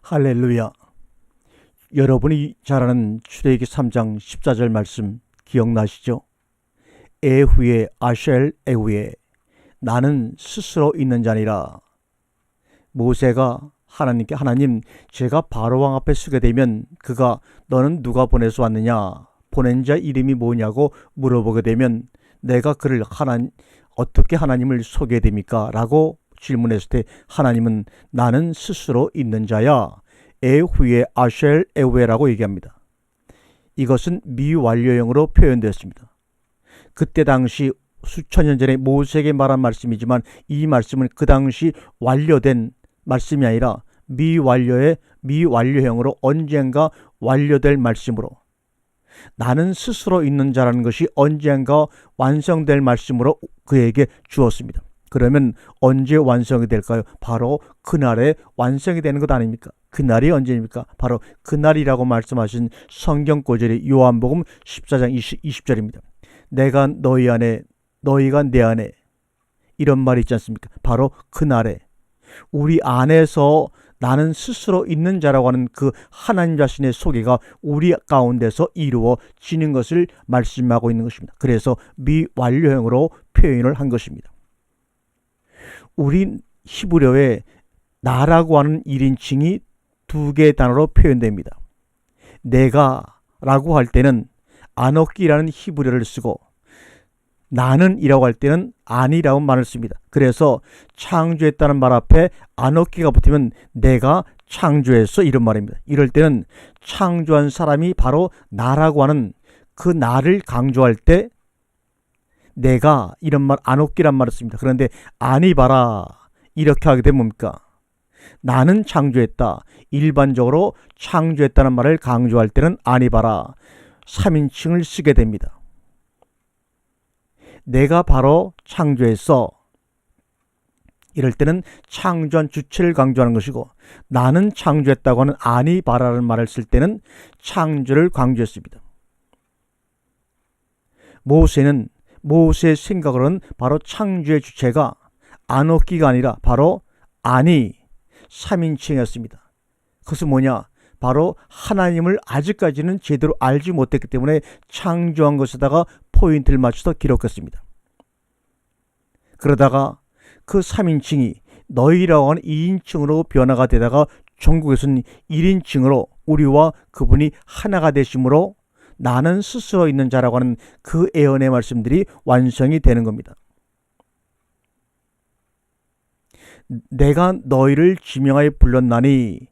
할렐루야. 여러분이 잘 아는 출애굽기 3장 14절 말씀 기억나시죠? 에후에 아쉘 에후에 나는 스스로 있는 자니라. 모세가 하나님께 하나님, 제가 바로왕 앞에 서게 되면 그가 너는 누가 보내서 왔느냐, 보낸 자 이름이 뭐냐고 물어보게 되면 내가 그를 어떻게 하나님을 속여야 됩니까? 라고 질문했을 때 하나님은 나는 스스로 있는 자야, 에후에 아쉘 에후에라고 얘기합니다. 이것은 미완료형으로 표현되었습니다. 그때 당시 수천 년 전에 모세에게 말한 말씀이지만 이 말씀은 그 당시 완료된 말씀이 아니라 미완료형으로 언젠가 완료될 말씀으로, 나는 스스로 있는 자라는 것이 언젠가 완성될 말씀으로 그에게 주었습니다. 그러면 언제 완성이 될까요? 바로 그날에 완성이 되는 것 아닙니까? 그날이 언제입니까? 바로 그날이라고 말씀하신 성경 구절이 요한복음 14장 20절입니다. 내가 너희 안에, 너희가 내 안에, 이런 말이 있지 않습니까? 바로 그날에 우리 안에서 나는 스스로 있는 자라고 하는 그 하나님 자신의 소개가 우리 가운데서 이루어지는 것을 말씀하고 있는 것입니다. 그래서 미완료형으로 표현을 한 것입니다. 우리 히브리어에 나라고 하는 1인칭이 두 개의 단어로 표현됩니다. 내가 라고 할 때는 아노키라는 히브리어를 쓰고 나는 이라고 할 때는 아니라고 말을 씁니다. 그래서 창조했다는 말 앞에 아노키가 붙으면 내가 창조했어, 이런 말입니다. 이럴 때는 창조한 사람이 바로 나라고 하는 그 나를 강조할 때 내가, 이런 말 아노키란 말을 씁니다. 그런데 아니 봐라 이렇게 하게 되면 뭡니까? 나는 창조했다. 일반적으로 창조했다는 말을 강조할 때는 아니 봐라 3인칭을 쓰게 됩니다. 내가 바로 창조했어, 이럴 때는 창조한 주체를 강조하는 것이고, 나는 창조했다고 하는 아니 바라는 말을 쓸 때는 창조를 강조했습니다. 모세의 생각으로는 바로 창조의 주체가 아노키가 아니라 바로 아니 3인칭이었습니다. 그것은 뭐냐? 바로 하나님을 아직까지는 제대로 알지 못했기 때문에 창조한 것에다가 포인트를 맞춰서 기록했습니다. 그러다가 그 3인칭이 너희라고 하는 2인칭으로 변화가 되다가 전국에서는 1인칭으로 우리와 그분이 하나가 되심으로 나는 스스로 있는 자라고 하는 그 예언의 말씀들이 완성이 되는 겁니다. 내가 너희를 지명하여 불렀나니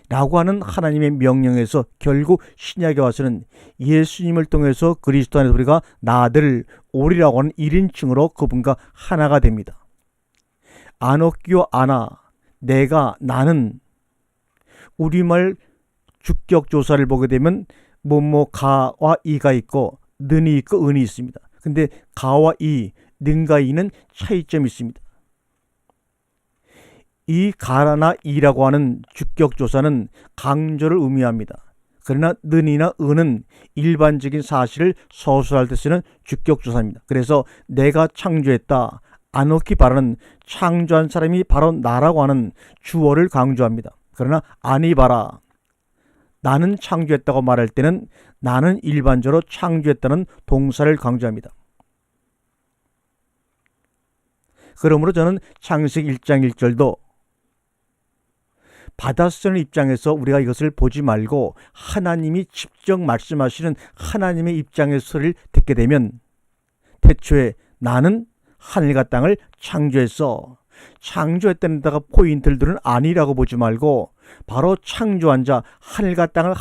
라고 하는 하나님의 명령에서 결국 신약에 와서는 예수님을 통해서 그리스도 안에서 우리가 나들 오리라고 하는 1인칭으로 그분과 하나가 됩니다. 아노키와 아나, 내가, 나는, 우리말 주격조사를 보게 되면 가와 이가 있고 는이 있고 은이 있습니다. 근데 가와 이, 는과 이는 차이점이 있습니다. 이 가나 이라고 하는 주격조사는 강조를 의미합니다. 그러나 는이나 은은 일반적인 사실을 서술할 때 쓰는 주격조사입니다. 그래서 내가 창조했다, 아노키 바라는 창조한 사람이 바로 나라고 하는 주어를 강조합니다. 그러나 아니 바라, 나는 창조했다고 말할 때는 나는 일반적으로 창조했다는 동사를 강조합니다. 그러므로 저는 창세기 1장 1절도 받아쓰는 입장에서 우리가 이것을 보지 말고 하나님이 직접 말씀하시는 하나님의 입장의 소리를 듣게 되면, 태초에 나는 하늘과 땅을 창조했어, 창조했다는 데다가 포인트를 두는 아니라고 보지 말고 바로 창조한 자, 하늘과 땅을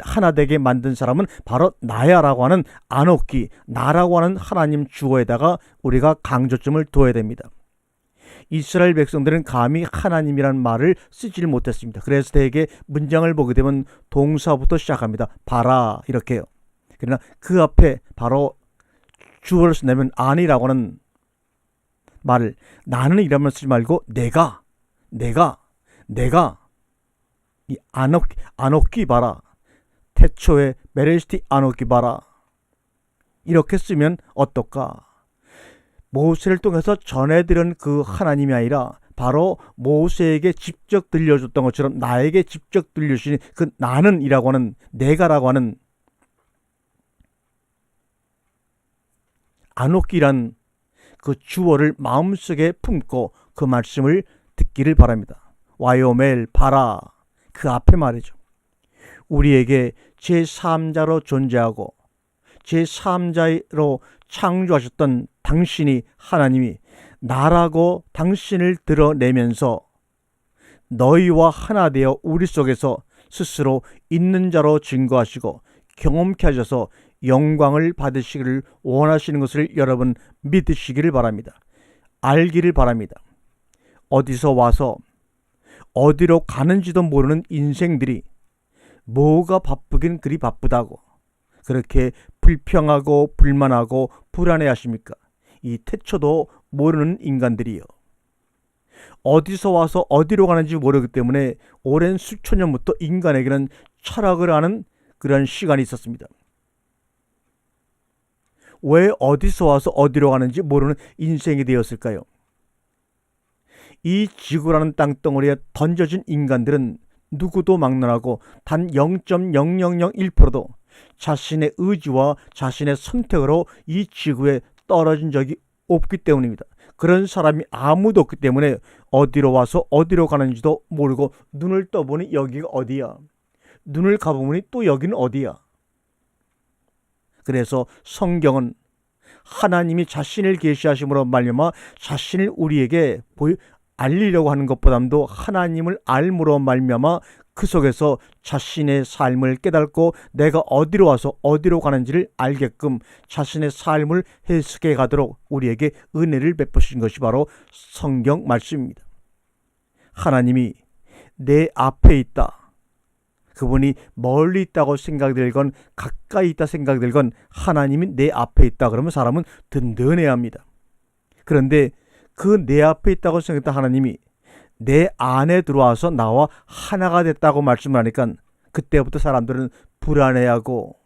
하나 되게 만든 사람은 바로 나야라고 하는 아노키, 나라고 하는 하나님 주어에다가 우리가 강조점을 둬야 됩니다. 이스라엘 백성들은 감히 하나님이라는 말을 쓰지를 못했습니다. 그래서 대개 문장을 보게 되면 동사부터 시작합니다. 봐라 이렇게요. 그러나 그 앞에 바로 주어를 쓴다면 아니라고 하는 말을, 나는 이란 말 쓰지 말고 내가 이 아노키 봐라, 태초에 메레시티 아노키 봐라, 이렇게 쓰면 어떨까? 모세를 통해서 전해드린 그 하나님이 아니라 바로 모세에게 직접 들려줬던 것처럼 나에게 직접 들려주신 그 나는이라고 하는, 내가라고 하는 아노키란 그 주어를 마음속에 품고 그 말씀을 듣기를 바랍니다. 와요멜 바라, 그 앞에 말이죠. 우리에게 제3자로 존재하고 제3자로 창조하셨던 당신이, 하나님이 나라고 당신을 드러내면서 너희와 하나 되어 우리 속에서 스스로 있는 자로 증거하시고 경험케 하셔서 영광을 받으시기를 원하시는 것을 여러분 믿으시기를 바랍니다. 알기를 바랍니다. 어디서 와서 어디로 가는지도 모르는 인생들이 뭐가 바쁘긴 그리 바쁘다고 그렇게 불평하고 불만하고 불안해 하십니까? 이 태초도 모르는 인간들이요. 어디서 와서 어디로 가는지 모르기 때문에 오랜 수천 년부터 인간에게는 철학을 하는 그런 시간이 있었습니다. 왜 어디서 와서 어디로 가는지 모르는 인생이 되었을까요? 이 지구라는 땅덩어리에 던져진 인간들은 누구도 막론하고 단 0.0001%도 자신의 의지와 자신의 선택으로 이 지구에 떨어진 적이 없기 때문입니다. 그런 사람이 아무도 없기 때문에 어디로 와서 어디로 가는지도 모르고 눈을 떠보니 여기가 어디야? 눈을 가보니 또 여기는 어디야? 그래서 성경은 하나님이 자신을 계시하심으로 말미암아 자신을 우리에게 알리려고 하는 것보다도 하나님을 알므로 말미암아 그 속에서 자신의 삶을 깨닫고 내가 어디로 와서 어디로 가는지를 알게끔 자신의 삶을 해석해 가도록 우리에게 은혜를 베푸신 것이 바로 성경 말씀입니다. 하나님이 내 앞에 있다. 그분이 멀리 있다고 생각들건 가까이 있다 생각들건 하나님이 내 앞에 있다 그러면 사람은 든든해야 합니다. 그런데 그 내 앞에 있다고 생각했던 하나님이 내 안에 들어와서 나와 하나가 됐다고 말씀을 하니까 그때부터 사람들은 불안해하고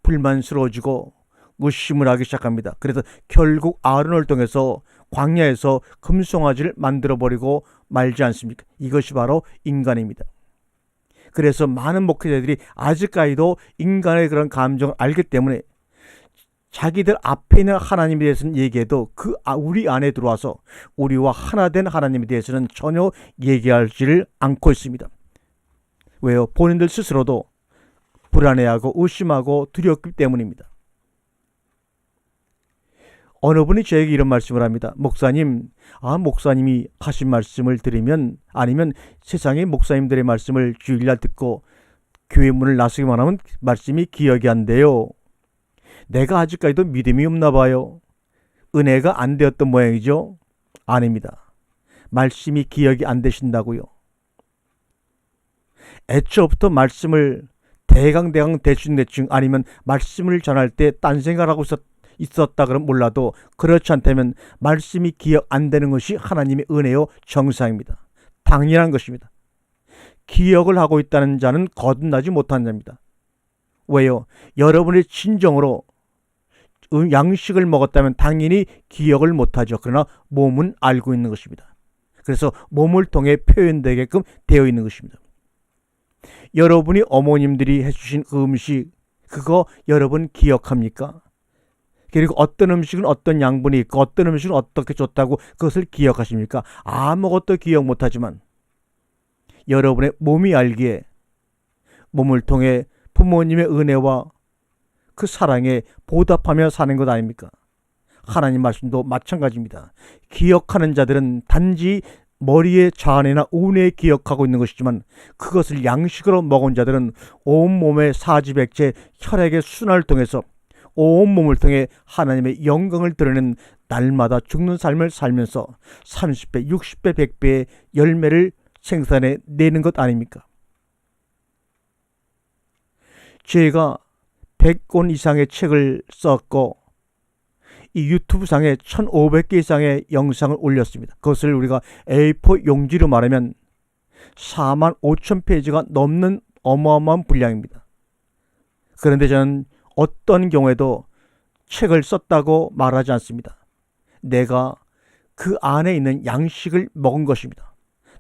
불만스러워지고 의심을 하기 시작합니다. 그래서 결국 아론을 통해서 광야에서 금송아지를 만들어버리고 말지 않습니까? 이것이 바로 인간입니다. 그래서 많은 목회자들이 아직까지도 인간의 그런 감정을 알기 때문에 자기들 앞에 있는 하나님에 대해서는 얘기해도 우리 안에 들어와서 우리와 하나 된 하나님에 대해서는 전혀 얘기하지를 않고 있습니다. 왜요? 본인들 스스로도 불안해하고 의심하고 두렵기 때문입니다. 어느 분이 저에게 이런 말씀을 합니다. 목사님, 목사님이 하신 말씀을 들으면, 아니면 세상의 목사님들의 말씀을 주일날 듣고 교회 문을 나서기만 하면 말씀이 기억이 안 돼요. 내가 아직까지도 믿음이 없나 봐요. 은혜가 안 되었던 모양이죠? 아닙니다. 말씀이 기억이 안 되신다고요. 애초부터 말씀을 대강 대충 아니면 말씀을 전할 때 딴 생각을 하고 있었다 그러면 몰라도 그렇지 않다면 말씀이 기억 안 되는 것이 하나님의 은혜요 정상입니다. 당연한 것입니다. 기억을 하고 있다는 자는 거듭나지 못한 자입니다. 왜요? 여러분의 진정으로 양식을 먹었다면 당연히 기억을 못하죠. 그러나 몸은 알고 있는 것입니다. 그래서 몸을 통해 표현되게끔 되어 있는 것입니다. 여러분이 어머님들이 해주신 그 음식, 그거 여러분 기억합니까? 그리고 어떤 음식은 어떤 양분이 있고 어떤 음식은 어떻게 줬다고 그것을 기억하십니까? 아무것도 기억 못하지만 여러분의 몸이 알기에 몸을 통해 부모님의 은혜와 그 사랑에 보답하며 사는 것 아닙니까? 하나님 말씀도 마찬가지입니다. 기억하는 자들은 단지 머리의 자아내나 운에 기억하고 있는 것이지만 그것을 양식으로 먹은 자들은 온몸의 사지백체 혈액의 순환을 통해서 온몸을 통해 하나님의 영광을 드러내는 날마다 죽는 삶을 살면서 30배, 60배, 100배의 열매를 생산해 내는 것 아닙니까? 제가 100권 이상의 책을 썼고 이 유튜브상에 1500개 이상의 영상을 올렸습니다. 그것을 우리가 A4 용지로 말하면 45,000페이지가 넘는 어마어마한 분량입니다. 그런데 저는 어떤 경우에도 책을 썼다고 말하지 않습니다. 내가 그 안에 있는 양식을 먹은 것입니다.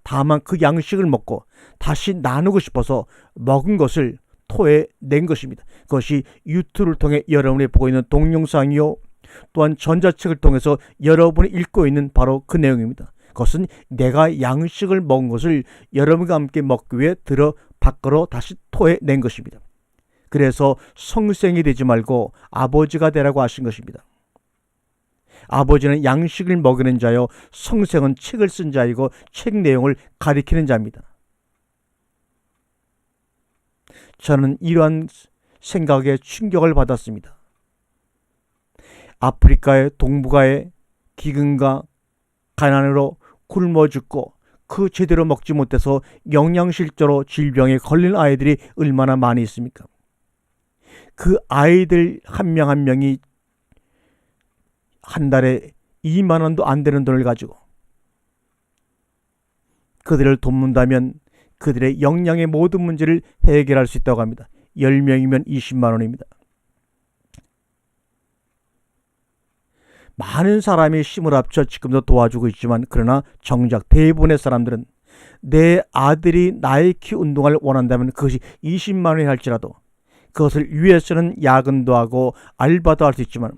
다만 그 양식을 먹고 다시 나누고 싶어서 먹은 것을 토해 낸 것입니다. 그것이 유튜브를 통해 여러분이 보고 있는 동영상이요, 또한 전자책을 통해서 여러분이 읽고 있는 바로 그 내용입니다. 그것은 내가 양식을 먹은 것을 여러분과 함께 먹기 위해 밖으로 다시 토해 낸 것입니다. 그래서 성생이 되지 말고 아버지가 되라고 하신 것입니다. 아버지는 양식을 먹이는 자요, 성생은 책을 쓴 자이고 책 내용을 가리키는 자입니다. 저는 이러한 생각에 충격을 받았습니다. 아프리카의 동북아의 기근과 가난으로 굶어 죽고 그 제대로 먹지 못해서 영양실조로 질병에 걸린 아이들이 얼마나 많이 있습니까? 그 아이들 한 명 한 명이 한 달에 2만 원도 안 되는 돈을 가지고 그들을 돕는다면 그들의 영양의 모든 문제를 해결할 수 있다고 합니다. 10명이면 20만 원입니다. 많은 사람이 힘을 합쳐 지금도 도와주고 있지만, 그러나 정작 대부분의 사람들은 내 아들이 나이키 운동을 원한다면 그것이 20만 원이 할지라도 그것을 위해서는 야근도 하고 알바도 할 수 있지만,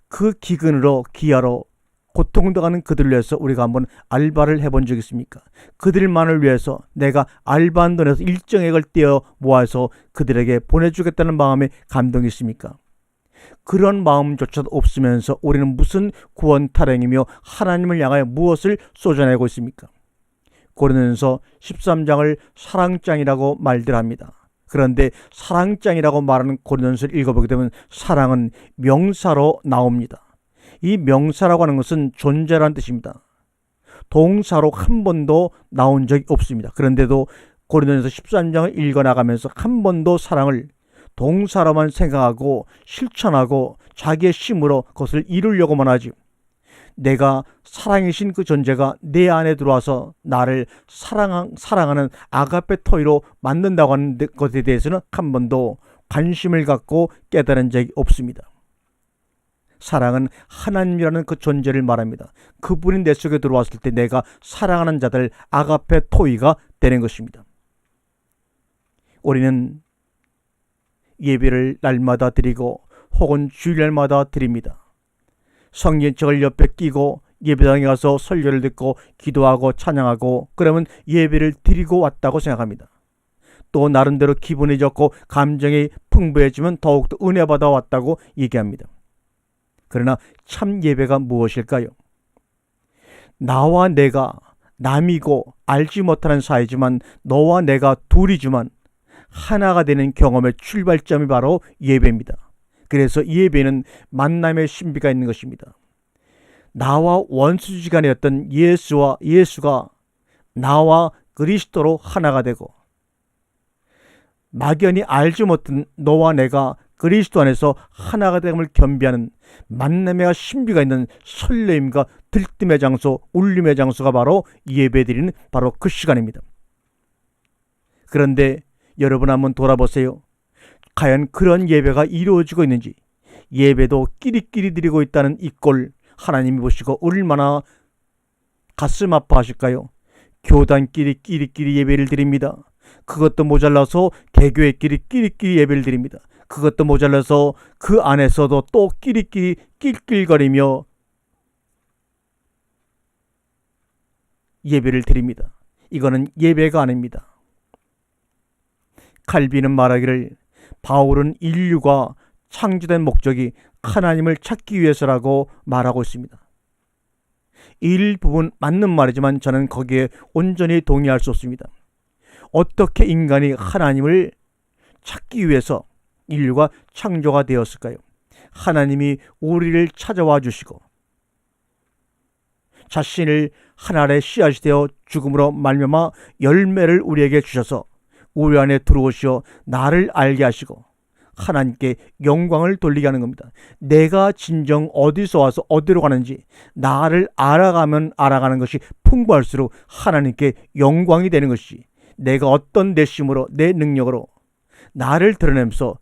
그 기근으로 기아로 고통당하는 그들을 위해서 우리가 한번 알바를 해본 적이 있습니까? 그들만을 위해서 내가 알바한 돈에서 일정액을 떼어 모아서 그들에게 보내주겠다는 마음에 감동이 있습니까? 그런 마음조차도 없으면서 우리는 무슨 구원 타령이며 하나님을 향하여 무엇을 쏟아내고 있습니까? 고린도전서 13장을 사랑장이라고 말들 합니다. 그런데 사랑장이라고 말하는 고린도전서를 읽어보게 되면 사랑은 명사로 나옵니다. 이 명사라고 하는 것은 존재라는 뜻입니다. 동사로 한 번도 나온 적이 없습니다. 그런데도 고린도전서 13장을 읽어나가면서 한 번도 사랑을 동사로만 생각하고 실천하고 자기의 힘으로 그것을 이루려고만 하지, 내가 사랑이신 그 존재가 내 안에 들어와서 나를 사랑하는 아가페 토이로 만든다고 하는 것에 대해서는 한 번도 관심을 갖고 깨달은 적이 없습니다. 사랑은 하나님이라는 그 존재를 말합니다. 그분이 내 속에 들어왔을 때 내가 사랑하는 자들 아가페 토이가 되는 것입니다. 우리는 예배를 날마다 드리고 혹은 주일날마다 드립니다. 성경책을 옆에 끼고 예배당에 가서 설교를 듣고 기도하고 찬양하고 그러면 예배를 드리고 왔다고 생각합니다. 또 나름대로 기분이 좋고 감정이 풍부해지면 더욱더 은혜 받아 왔다고 얘기합니다. 그러나 참 예배가 무엇일까요? 나와 내가 남이고 알지 못하는 사이지만 너와 내가 둘이지만 하나가 되는 경험의 출발점이 바로 예배입니다. 그래서 예배는 만남의 신비가 있는 것입니다. 나와 원수지간이었던 예수가 나와 그리스도로 하나가 되고, 막연히 알지 못한 너와 내가 그리스도 안에서 하나가 됨을 겸비하는 만남의 신비가 있는 설레임과 들뜸의 장소, 울림의 장소가 바로 예배드리는 바로 그 시간입니다. 그런데 여러분 한번 돌아보세요. 과연 그런 예배가 이루어지고 있는지, 예배도 끼리끼리 드리고 있다는 이 꼴 하나님이 보시고 얼마나 가슴 아파하실까요? 교단끼리 끼리끼리 예배를 드립니다. 그것도 모자라서 개교회끼리 끼리끼리 예배를 드립니다. 그것도 모자라서 그 안에서도 또 끼리끼리 낄낄거리며 예배를 드립니다. 이거는 예배가 아닙니다. 칼빈은 말하기를 바울은 인류가 창조된 목적이 하나님을 찾기 위해서라고 말하고 있습니다. 일부분 맞는 말이지만 저는 거기에 온전히 동의할 수 없습니다. 어떻게 인간이 하나님을 찾기 위해서 인류가 창조가 되었을까요? 하나님이 우리를 찾아와 주시고 자신을 하늘의 씨앗이 되어 죽음으로 말미암아 열매를 우리에게 주셔서 우리 안에 들어오시어 나를 알게 하시고 하나님께 영광을 돌리게 하는 겁니다. 내가 진정 어디서 와서 어디로 가는지 나를 알아가면 알아가는 것이 풍부할수록 하나님께 영광이 되는 것이지, 내가 어떤 내심으로 내 능력으로 나를 드러내면서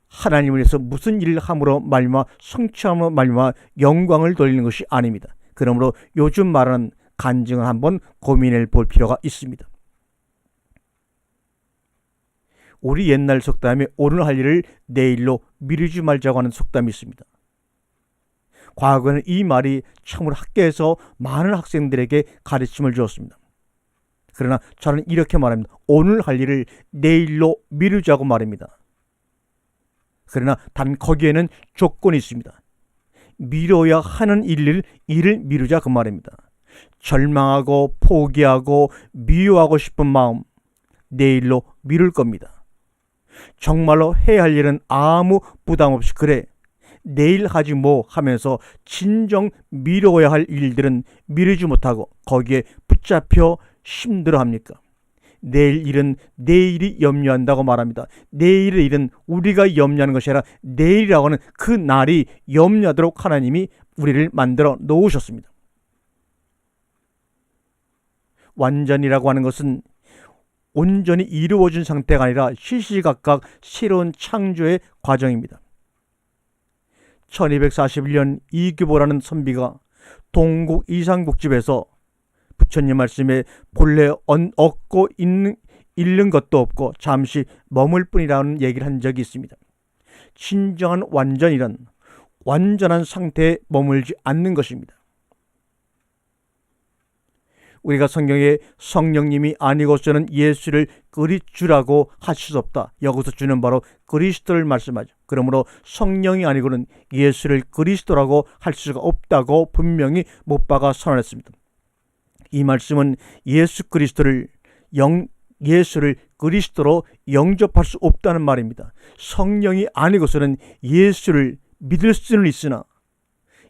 하나님을 위해서 무슨 일을 함으로 말미암아 성취함으로 말미암아 영광을 돌리는 것이 아닙니다. 그러므로 요즘 말하는 간증을 한번 고민해 볼 필요가 있습니다. 우리 옛날 속담에 오늘 할 일을 내일로 미루지 말자고 하는 속담이 있습니다. 과거에는 이 말이 참으로 학교에서 많은 학생들에게 가르침을 주었습니다. 그러나 저는 이렇게 말합니다. 오늘 할 일을 내일로 미루자고 말합니다. 그러나 단 거기에는 조건이 있습니다. 미뤄야 하는 일을 미루자 그 말입니다. 절망하고 포기하고 미워하고 싶은 마음 내일로 미룰 겁니다. 정말로 해야 할 일은 아무 부담 없이 그래 내일 하지 뭐 하면서 진정 미뤄야 할 일들은 미루지 못하고 거기에 붙잡혀 힘들어합니까? 내일 일은 내일이 염려한다고 말합니다. 내일의 일은 우리가 염려하는 것이 아니라 내일이라고 하는 그 날이 염려하도록 하나님이 우리를 만들어 놓으셨습니다. 완전이라고 하는 것은 온전히 이루어진 상태가 아니라 시시각각 새로운 창조의 과정입니다. 1241년 이규보라는 선비가 동국 이상국집에서 부처님 말씀에 본래 얻고 잃는 것도 없고 잠시 머물 뿐이라는 얘기를 한 적이 있습니다. 진정한 완전이란 완전한 상태에 머물지 않는 것입니다. 우리가 성경에 성령님이 아니고서는 예수를 주라고 하실 수 없다. 여기서 주는 바로 그리스도를 말씀하죠. 그러므로 성령이 아니고는 예수를 그리스도라고 할 수가 없다고 분명히 못 박아 선언했습니다. 이 말씀은 예수 그리스도를 예수를 그리스도로 영접할 수 없다는 말입니다. 성령이 아니고서는 예수를 믿을 수는 있으나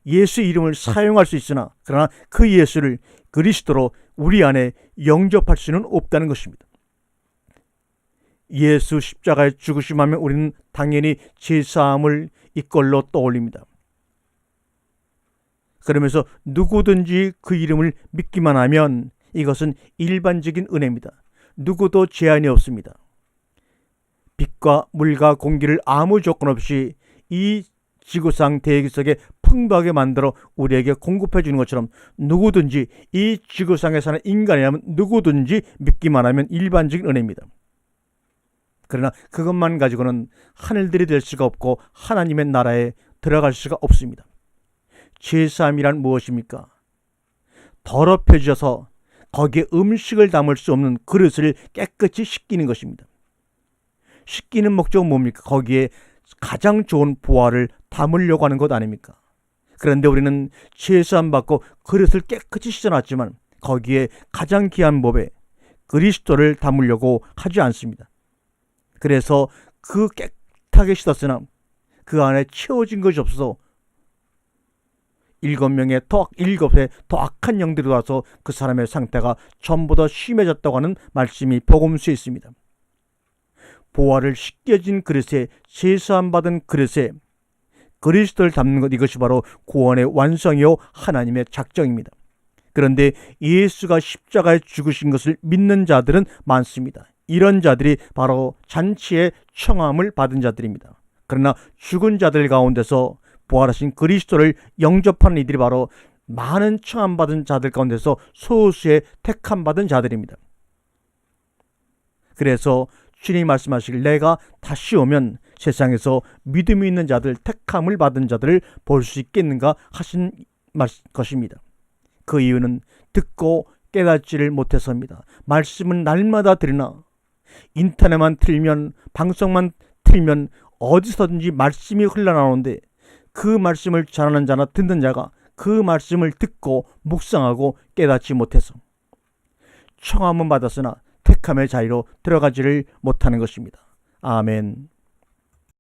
예수 이름을 사용할 수 있으나 그러나 그 예수를 그리스도로 우리 안에 영접할 수는 없다는 것입니다. 예수 십자가에 죽으심하면 우리는 당연히 제사함을 이걸로 떠올립니다. 그러면서 누구든지 그 이름을 믿기만 하면 이것은 일반적인 은혜입니다. 누구도 제한이 없습니다. 빛과 물과 공기를 아무 조건 없이 이 지구상 대기 속에 풍부하게 만들어 우리에게 공급해 주는 것처럼 누구든지 이 지구상에 사는 인간이라면 누구든지 믿기만 하면 일반적인 은혜입니다. 그러나 그것만 가지고는 하늘들이 될 수가 없고 하나님의 나라에 들어갈 수가 없습니다. 제사함이란 무엇입니까? 더럽혀져서 거기에 음식을 담을 수 없는 그릇을 깨끗이 씻기는 것입니다. 씻기는 목적은 뭡니까? 거기에 가장 좋은 보화를 담으려고 하는 것 아닙니까? 그런데 우리는 제사함 받고 그릇을 깨끗이 씻어놨지만 거기에 가장 귀한 법에 그리스도를 담으려고 하지 않습니다. 그래서 그 깨끗하게 씻었으나 그 안에 채워진 것이 없어서 7명의 더 악한 영들이 와서 그 사람의 상태가 전부 더 심해졌다고 하는 말씀이 복음서에 있습니다. 보화를 씻겨진 그릇에 제사함 받은 그릇에 그리스도를 담는 것, 이것이 바로 구원의 완성이요 하나님의 작정입니다. 그런데 예수가 십자가에 죽으신 것을 믿는 자들은 많습니다. 이런 자들이 바로 잔치의 청함을 받은 자들입니다. 그러나 죽은 자들 가운데서 부활하신 그리스도를 영접하는 이들이 바로 많은 청함받은 자들 가운데서 소수의 택함받은 자들입니다. 그래서 주님이 말씀하시길 내가 다시 오면 세상에서 믿음이 있는 자들, 택함을 받은 자들을 볼 수 있겠는가 하신 것입니다. 그 이유는 듣고 깨닫지를 못해서입니다. 말씀은 날마다 들으나 인터넷만 틀면, 방송만 틀면 어디서든지 말씀이 흘러나오는데 그 말씀을 전하는 자나 듣는 자가 그 말씀을 듣고 묵상하고 깨닫지 못해서 청함은 받았으나 택함의 자리로 들어가지를 못하는 것입니다. 아멘.